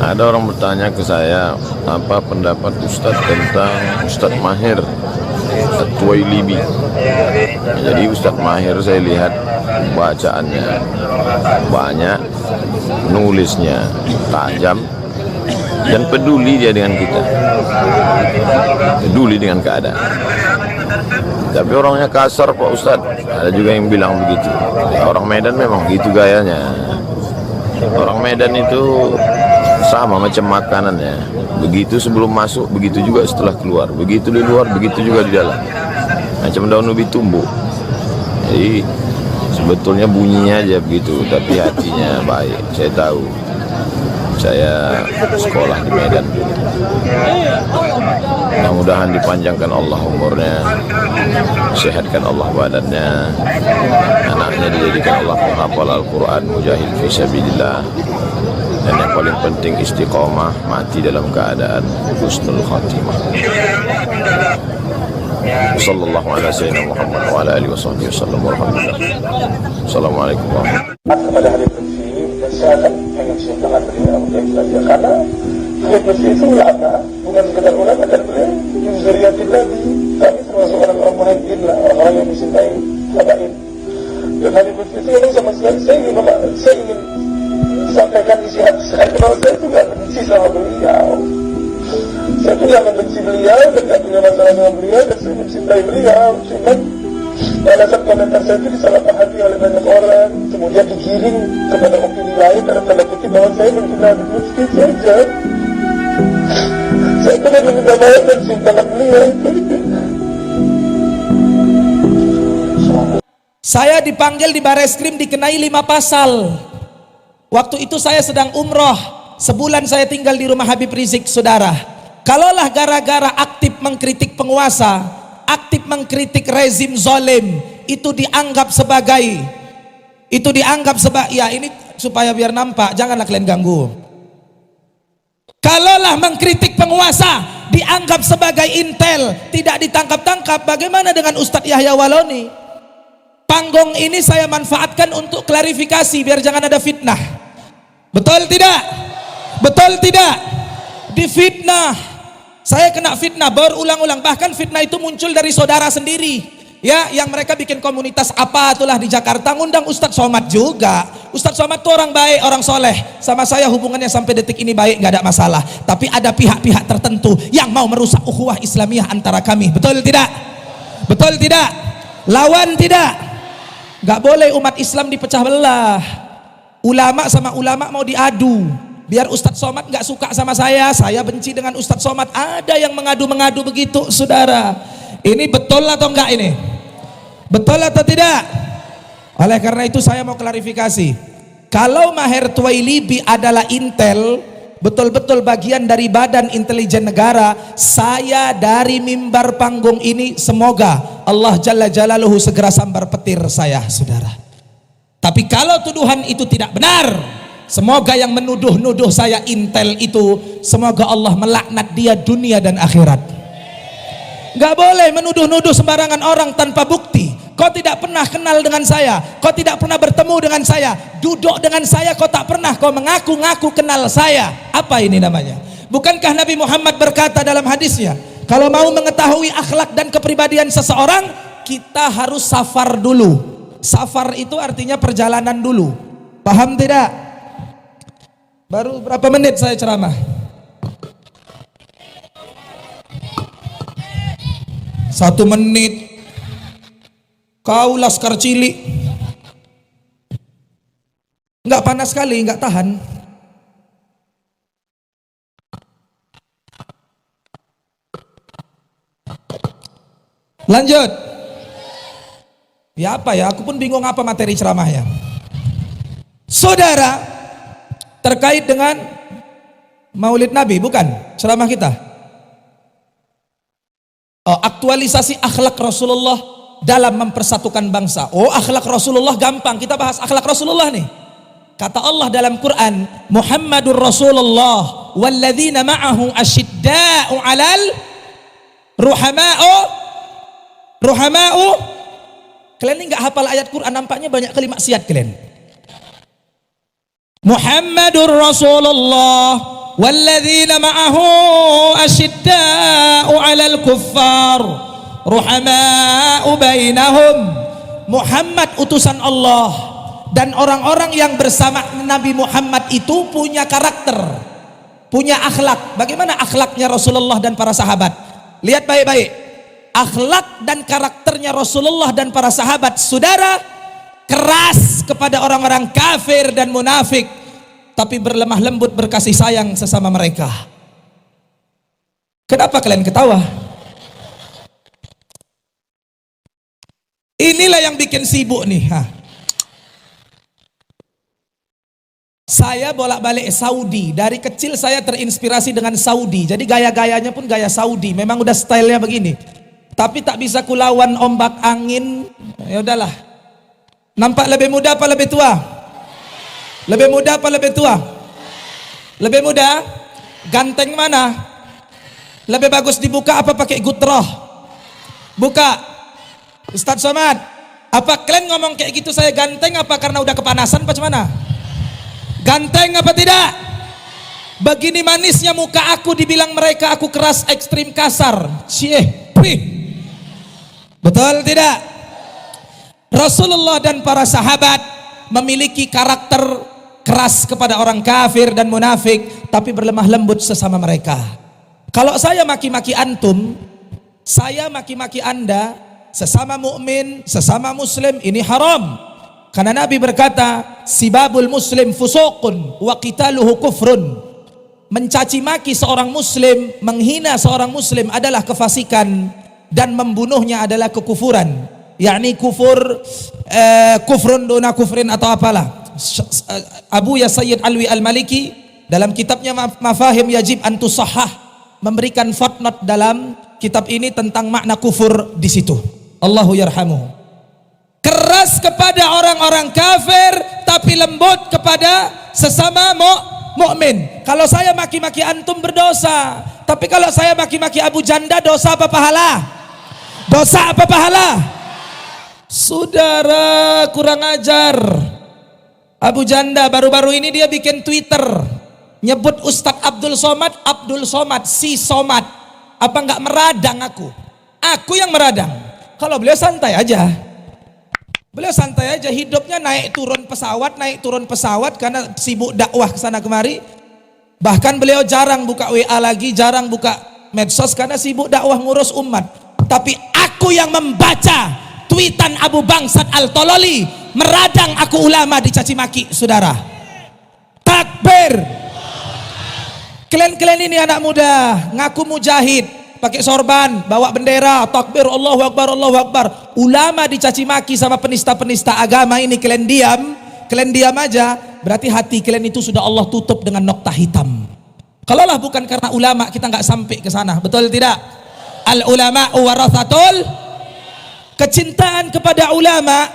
Ada orang bertanya ke saya, apa pendapat Ustadz tentang Ustadz Mahir At-Tuwailibi. Jadi Ustadz Mahir saya lihat bacaannya banyak, nulisnya tajam, dan peduli dia dengan kita, peduli dengan keadaan. Tapi orangnya kasar Pak Ustadz, ada juga yang bilang begitu. Ya, orang Medan memang gitu gayanya. Orang Medan itu sama macam makanannya, begitu sebelum masuk, begitu juga setelah keluar, begitu di luar, begitu juga di dalam, macam daun ubi tumbuh. Jadi sebetulnya bunyinya aja begitu, tapi hatinya baik. Saya tahu, saya sekolah di Medan. Mudah-mudahan dipanjangkan Allah umurnya, sehatkan Allah badannya, anaknya dijadikan Allah penghafal Al-Quran, mujahid fisabilillah, dan yang paling penting istiqomah, mati dalam keadaan husnul khatimah. Sallallahu ala sayyidina Muhammad wa ala alihi wa sahbihi wasallam warahmatullahi. Assalamualaikum warahmatullahi wabarakatuh. Kepada ahli bersih, dan saya akan menceritakan beliau belajar, karena ahli bersih itu ulama, bukan sekedar ulama, dan beliau min zuriyatil nabi, kami termasuk orang-orang muhajirin lah, orang-orang yang mencintai habaib. Dan ahli bersih itu memang sama sekali saya ingin sampaikan isi hati saya, bahwa saya itu gak benci sama beliau. Saya itu gak membenci beliau dan gak punya masalah dengan beliau, dan saya mencintai beliau. Cuman alasan komentar saya itu disalahpahami oleh banyak orang, kemudian digiring kepada opini lain dalam tanda kutip bahwa saya menghina Habib Lutfi saja. Saya itu meminta maaf dan cinta beliau. Saya dipanggil di Bareskrim, dikenai 5 pasal. Waktu itu saya sedang umroh, sebulan saya tinggal di rumah Habib Rizik, saudara. Kalaulah gara-gara aktif mengkritik penguasa, aktif mengkritik rezim zalim, itu dianggap sebagai, ya ini supaya biar nampak, janganlah kalian ganggu. Kalaulah mengkritik penguasa dianggap sebagai intel, tidak ditangkap-tangkap, bagaimana dengan Ustadz Yahya Waloni? Panggung ini saya manfaatkan untuk klarifikasi biar jangan ada fitnah. Betul tidak? Betul tidak? Difitnah. Saya kena fitnah berulang-ulang, bahkan fitnah itu muncul dari saudara sendiri, ya, yang mereka bikin komunitas apa itulah di Jakarta, ngundang Ustadz Somad juga. Ustadz Somad itu orang baik, orang soleh, sama saya hubungannya sampai detik ini baik, nggak ada masalah. Tapi ada pihak-pihak tertentu yang mau merusak ukhuwah Islamiyah antara kami. Betul tidak? Betul tidak? Lawan tidak? Nggak boleh umat Islam dipecah belah. Ulama sama ulama mau diadu. Biar Ustadz Somad nggak suka sama saya benci dengan Ustadz Somad. Ada yang mengadu-mengadu begitu, saudara. Ini betul atau enggak ini? Betul atau tidak? Oleh karena itu saya mau klarifikasi. Kalau Mahir Tuwailibi adalah intel, betul-betul bagian dari badan intelijen negara, saya dari mimbar panggung ini semoga Allah Jalla Jalaluhu segera sambar petir saya, saudara. Tapi kalau tuduhan itu tidak benar, semoga yang menuduh-nuduh saya intel itu, semoga Allah melaknat dia dunia dan akhirat. Gak boleh menuduh-nuduh sembarangan orang tanpa bukti. Kau tidak pernah kenal dengan saya, kau tidak pernah bertemu dengan saya, duduk dengan saya kau tak pernah, kau mengaku-ngaku kenal saya. Apa ini namanya? Bukankah Nabi Muhammad berkata dalam hadisnya, kalau mau mengetahui akhlak dan kepribadian seseorang, kita harus safar dulu. Safar itu artinya perjalanan dulu. Paham tidak? Baru berapa menit saya ceramah? Satu menit. Kau laskar cilik. Enggak panas sekali, enggak tahan. Lanjut. Ya apa ya, aku pun bingung apa materi ceramahnya. Saudara, terkait dengan Maulid Nabi, bukan ceramah kita. Oh, aktualisasi akhlak Rasulullah dalam mempersatukan bangsa. Oh, akhlak Rasulullah gampang, kita bahas akhlak Rasulullah nih. Kata Allah dalam Quran, Muhammadur Rasulullah walladzina ma'ahu asyidda'u 'alal ruhama'u. Kalian ini nggak hafal ayat Quran, nampaknya banyak kali maksiat kalian. Muhammadur Rasulullah walladzina ma'ahu asyidda'u 'alal kuffar ruhama'u bainahum. Muhammad utusan Allah dan orang-orang yang bersama Nabi Muhammad itu punya karakter, punya akhlak. Bagaimana akhlaknya Rasulullah dan para sahabat? Lihat baik-baik. Akhlak dan karakternya Rasulullah dan para sahabat, saudara, keras kepada orang-orang kafir dan munafik, tapi berlemah lembut, berkasih sayang sesama mereka. Kenapa kalian ketawa? Inilah yang bikin sibuk nih. Saya bolak-balik Saudi. Dari kecil saya terinspirasi dengan Saudi. Jadi gaya-gayanya pun gaya Saudi. Memang udah stylenya begini. Tapi tak bisa kulawan ombak angin. Ya udahlah. Nampak lebih muda apa lebih tua? Lebih muda apa lebih tua? Lebih muda? Ganteng mana? Lebih bagus dibuka apa pakai gutroh? Buka. Ustaz Somad, apa kalian ngomong kayak gitu saya ganteng apa karena udah kepanasan apa mana? Ganteng apa tidak? Begini manisnya muka aku, dibilang mereka aku keras, ekstrim, kasar. Betul tidak? Rasulullah dan para sahabat memiliki karakter keras kepada orang kafir dan munafik, tapi berlemah lembut sesama mereka. Kalau saya maki-maki antum, saya maki-maki anda, sesama mukmin, sesama muslim, ini haram. Karena Nabi berkata, sibabul muslim fusuqun wa qitaluhu kufrun. Mencaci maki seorang muslim, menghina seorang muslim adalah kefasikan, dan membunuhnya adalah kekufuran. Yakni kufrun duna kufrin atau apalah. Abu Sayyid Alwi Al-Maliki dalam kitabnya Mafahim Yajib an Tusahhah memberikan footnote dalam kitab ini tentang makna kufur di situ. Allahu yarhamuhu. Keras kepada orang-orang kafir tapi lembut kepada sesama mukmin. Kalau saya maki-maki antum berdosa, tapi kalau saya maki-maki Abu Janda dosa apa pahala? Dosa apa pahala? Saudara kurang ajar. Abu Janda baru-baru ini dia bikin Twitter nyebut Ustadz Abdul Somad, si Somad. Apa enggak meradang aku? Aku yang meradang. Kalau beliau santai aja. Beliau santai aja, hidupnya naik turun pesawat karena sibuk dakwah kesana kemari. Bahkan beliau jarang buka WA lagi, jarang buka medsos karena sibuk dakwah ngurus umat. Tapi aku yang membaca tweetan Abu Bangsat Al-Tololi, meradang aku ulama dicaci maki, saudara. Takbir. Kalian ini anak muda, ngaku mujahid, pakai sorban, bawa bendera, takbir, Allahu Akbar, Allahu Akbar. Ulama dicaci maki sama penista-penista agama ini, kalian diam aja, berarti hati kalian itu sudah Allah tutup dengan nokta hitam. Kalaulah bukan karena ulama, kita nggak sampai ke sana, betul tidak? Al ulama warathatul, kecintaan kepada ulama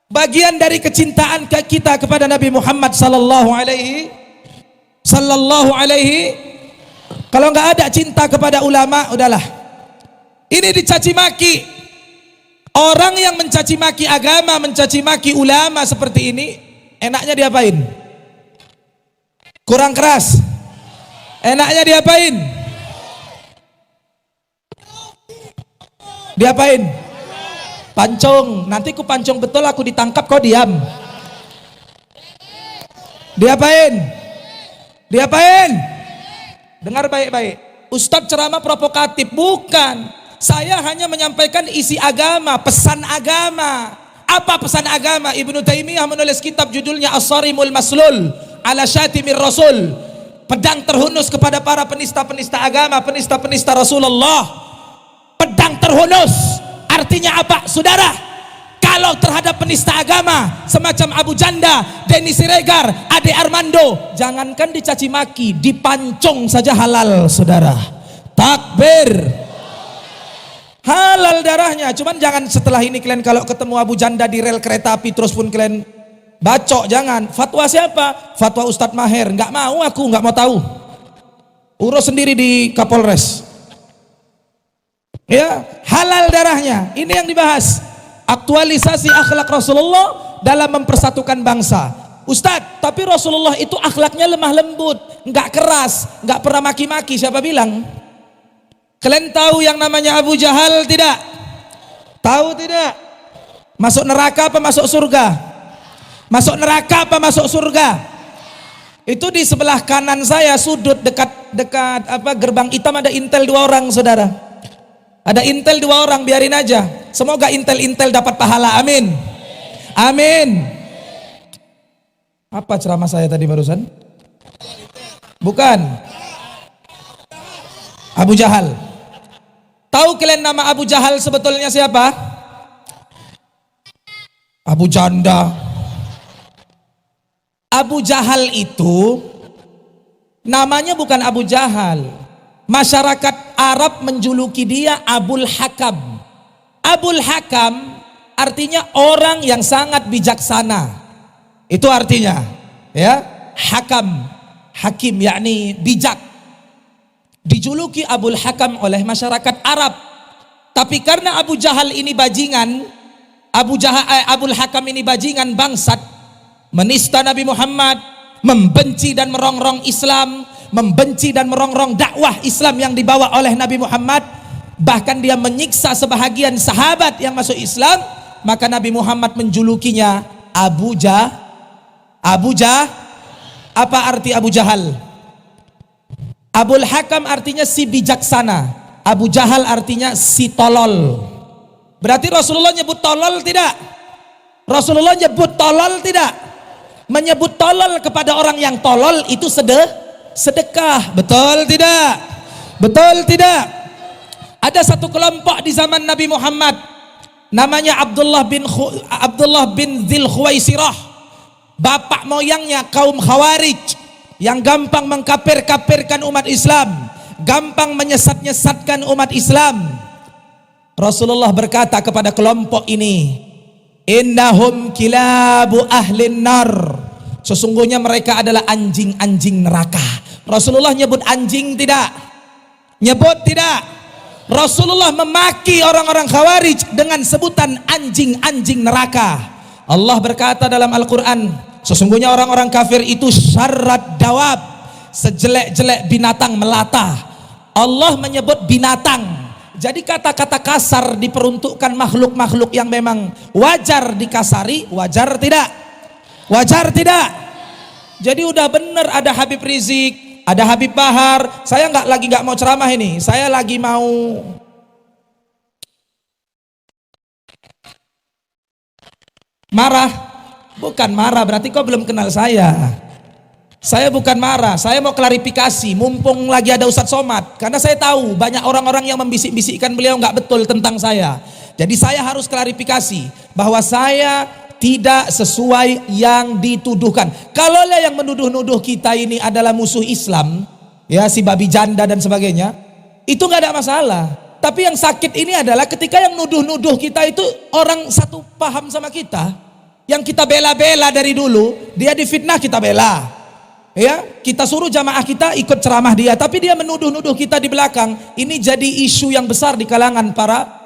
bagian dari kecintaan kita kepada Nabi Muhammad sallallahu alaihi. Kalau nggak ada cinta kepada ulama, udahlah. Ini dicaci maki. Orang yang mencaci maki agama, mencaci maki ulama seperti ini, enaknya diapain? Kurang keras. Enaknya diapain? Diapain? Pancung. Nanti ku pancung betul, aku ditangkap, kau diam. Diapain? Dengar baik-baik. Ustadz ceramah provokatif, bukan. Saya hanya menyampaikan isi agama, pesan agama. Apa pesan agama? Ibnu Taimiyah menulis kitab judulnya As-Sarimul Maslul ala Syatimir Rasul. Pedang terhunus kepada para penista-penista agama, penista-penista Rasulullah. Pedang terhunus. Artinya apa, saudara? Kalau terhadap penista agama semacam Abu Janda, Denny Siregar, Ade Armando, jangankan dicaci maki, dipancung saja halal, saudara. Takbir. Halal darahnya. Cuman jangan setelah ini kalian kalau ketemu Abu Janda di rel kereta api terus pun kalian bacok, jangan. Fatwa siapa? Fatwa Ustadz Maher. Nggak mau, aku nggak mau tahu. Urus sendiri di Kapolres. Ya, halal darahnya. Ini yang dibahas. Aktualisasi akhlak Rasulullah dalam mempersatukan bangsa. Ustadz, tapi Rasulullah itu akhlaknya lemah lembut, nggak keras, nggak pernah maki-maki. Siapa bilang? Kalian tahu yang namanya Abu Jahal tidak? Tahu tidak? Masuk neraka apa masuk surga? Masuk neraka apa masuk surga? Itu di sebelah kanan saya, sudut dekat gerbang hitam ada intel 2 orang, saudara. Ada intel 2 orang, biarin aja. Semoga intel dapat pahala. Amin. Amin. Apa ceramah saya tadi barusan? Bukan. Abu Jahal. Tahu kalian nama Abu Jahal sebetulnya siapa? Abu Janda. Abu Jahal itu namanya bukan Abu Jahal. Masyarakat Arab menjuluki dia Abul Hakam. Abul Hakam artinya orang yang sangat bijaksana. Itu artinya, ya. Hakam, hakim yakni bijak. Dijuluki Abul Hakam oleh masyarakat Arab. Tapi karena Abu Jahal ini bajingan, Abul Hakam ini bajingan, bangsat, menista Nabi Muhammad, membenci dan merongrong Islam, membenci dan merongrong dakwah Islam yang dibawa oleh Nabi Muhammad, bahkan dia menyiksa sebahagian sahabat yang masuk Islam, maka Nabi Muhammad menjulukinya Abu Jahal. Apa arti Abu Jahal? Abul Hakam artinya si bijaksana, Abu Jahal artinya si tolol. Berarti Rasulullah nyebut tolol tidak? Rasulullah nyebut tolol tidak? Menyebut tolol kepada orang yang tolol itu sedekah. Betul tidak? Betul tidak? Ada satu kelompok di zaman Nabi Muhammad, namanya Abdullah bin Dzil Khuwaisirah, bapak moyangnya kaum Khawarij, yang gampang mengkafir-kafirkan umat Islam, gampang menyesat-nyesatkan umat Islam. Rasulullah berkata kepada kelompok ini, innahum kilabu ahlin nar, sesungguhnya mereka adalah anjing-anjing neraka. Rasulullah nyebut anjing tidak? Nyebut tidak? Rasulullah memaki orang-orang Khawarij dengan sebutan anjing-anjing neraka. Allah berkata dalam Al-Quran, sesungguhnya orang-orang kafir itu syarrad dawab, sejelek-jelek binatang melata. Allah menyebut binatang. Jadi kata-kata kasar diperuntukkan makhluk-makhluk yang memang wajar dikasari. Wajar tidak? Wajar tidak? Jadi udah bener, ada Habib Rizik, ada Habib Bahar. Saya nggak mau ceramah ini. Saya lagi mau marah. Bukan marah, berarti kau belum kenal saya. Saya bukan marah, saya mau klarifikasi. Mumpung lagi ada Ustadz Somad, karena saya tahu banyak orang-orang yang membisik-bisikkan beliau nggak betul tentang saya. Jadi saya harus klarifikasi bahwa saya tidak sesuai yang dituduhkan. Kalau yang menuduh-nuduh kita ini adalah musuh Islam, ya si babi janda dan sebagainya, itu nggak ada masalah. Tapi yang sakit ini adalah ketika yang nuduh-nuduh kita itu orang satu paham sama kita. Yang kita bela-bela dari dulu, dia difitnah kita bela. Ya, kita suruh jamaah kita ikut ceramah dia, tapi dia menuduh-nuduh kita di belakang. Ini jadi isu yang besar di kalangan para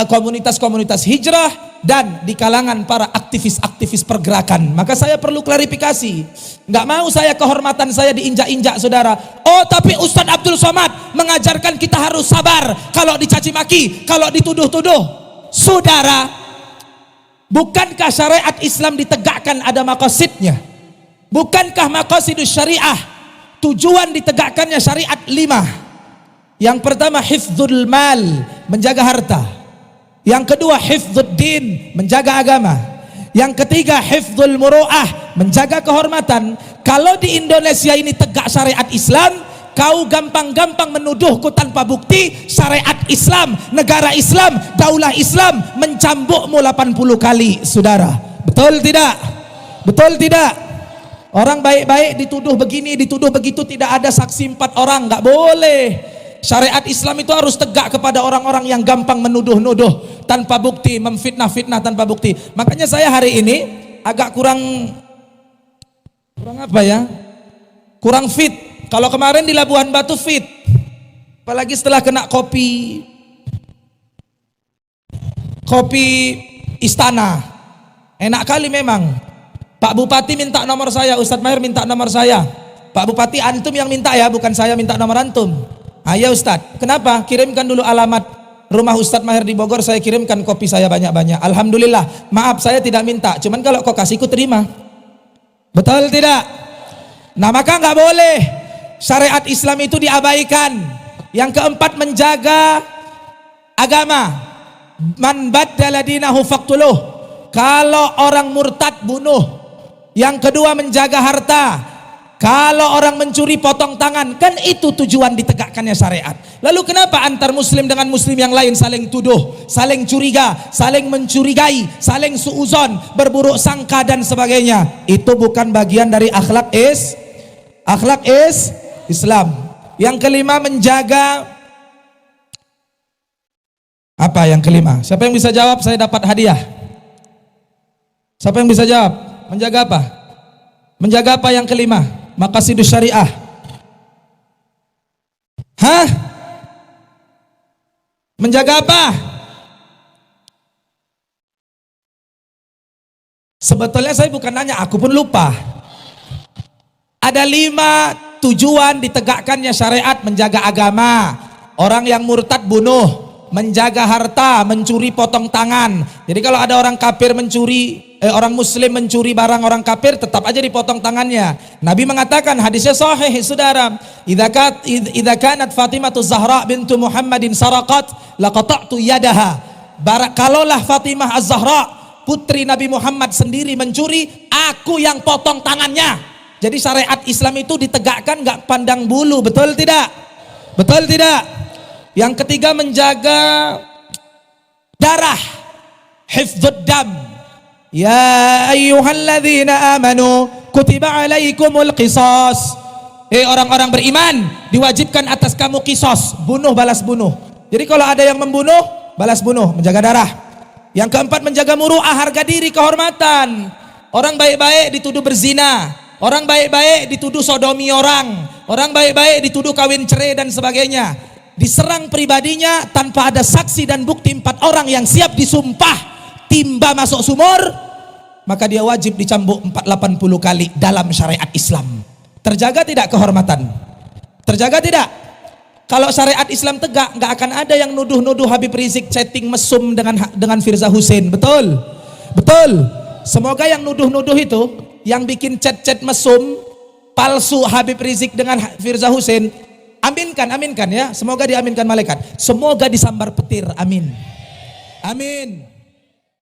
komunitas-komunitas hijrah dan di kalangan para aktivis-aktivis pergerakan. Maka saya perlu klarifikasi. Nggak mau saya kehormatan saya diinjak-injak, saudara. Oh, tapi Ustadz Abdul Somad mengajarkan kita harus sabar kalau dicaci maki, kalau dituduh-tuduh. Saudara, bukankah syariat Islam ditegakkan ada maqasidnya? Bukankah maqasidus syariah, tujuan ditegakkannya syariat 5? Yang pertama hifdzul mal, menjaga harta. Yang kedua hifdzud din, menjaga agama. Yang ketiga hifdzul muru'ah, menjaga kehormatan. Kalau di Indonesia ini tegak syariat Islam, kau gampang-gampang menuduhku tanpa bukti. Syariat Islam, negara Islam, daulah Islam mencambukmu 80 kali, saudara. Betul tidak? Betul tidak? Orang baik-baik dituduh begini, dituduh begitu, tidak ada saksi 4 orang, nggak boleh. Syariat Islam itu harus tegak kepada orang-orang yang gampang menuduh-nuduh tanpa bukti, memfitnah-fitnah tanpa bukti. Makanya saya hari ini agak kurang apa ya? Kurang fit. Kalau kemarin di Labuhan Batu fit, apalagi setelah kena kopi Istana, enak kali memang. Pak Bupati minta nomor saya, Ustadz Maher minta nomor saya. Pak Bupati, antum yang minta ya, bukan saya minta nomor antum. Ya Ustadz, kenapa? Kirimkan dulu alamat rumah Ustadz Maher di Bogor, saya kirimkan kopi saya banyak-banyak. Alhamdulillah, maaf saya tidak minta, cuman kalau kau kasih ku terima. Betul tidak? Nah maka nggak boleh syariat Islam itu diabaikan. Yang keempat, menjaga agama. Man baddala dinahu faqtuluh. Kalau orang murtad, bunuh. Yang kedua, menjaga harta. Kalau orang mencuri, potong tangan. Kan itu tujuan ditegakkannya syariat. Lalu kenapa antar muslim dengan muslim yang lain saling tuduh, saling curiga, saling mencurigai, saling suuzon, berburuk sangka dan sebagainya? Itu bukan bagian dari akhlak Islam. Yang kelima, menjaga apa yang kelima? Siapa yang bisa jawab? Saya dapat hadiah. Siapa yang bisa jawab? Menjaga apa? Menjaga apa yang kelima? Maqasidus syariah. Hah? Menjaga apa? Sebetulnya saya bukan nanya, aku pun lupa. Ada 5 tujuan ditegakkannya syariat: menjaga agama, orang yang murtad bunuh, menjaga harta, mencuri potong tangan. Jadi kalau ada orang kafir orang muslim mencuri barang orang kafir, tetap aja dipotong tangannya. Nabi mengatakan, hadisnya sahih saudara, idza kanat Fatimah Zahra bintu Muhammadin saraqat laqata'tu yadaha. Kalaulah Fatimah Az-Zahra putri Nabi Muhammad sendiri mencuri, aku yang potong tangannya. Jadi syariat Islam itu ditegakkan gak pandang bulu, betul tidak? Betul tidak? Yang ketiga, menjaga darah, hifdzud dam. Ya ayyuhalladzina amanu kutiba alaikumul qisas. Orang-orang beriman, diwajibkan atas kamu kisos, bunuh balas bunuh. Jadi kalau ada yang membunuh, balas bunuh, menjaga darah. Yang keempat, menjaga muru'ah, harga diri, kehormatan. Orang baik-baik dituduh berzina, orang baik-baik dituduh sodomi orang baik-baik dituduh kawin cerai dan sebagainya. Diserang pribadinya tanpa ada saksi dan bukti 4 orang yang siap disumpah timba masuk sumur, maka dia wajib dicambuk 80 kali dalam syariat Islam. Terjaga tidak kehormatan? Terjaga tidak? Kalau syariat Islam tegak, nggak akan ada yang nuduh-nuduh Habib Rizik chatting mesum dengan Firza Husein. Betul? Betul. Semoga yang nuduh-nuduh itu, yang bikin chat-chat mesum palsu Habib Rizik dengan Firza Husein, aminkan ya. Semoga diaminkan malaikat. Semoga disambar petir. Amin. Amin.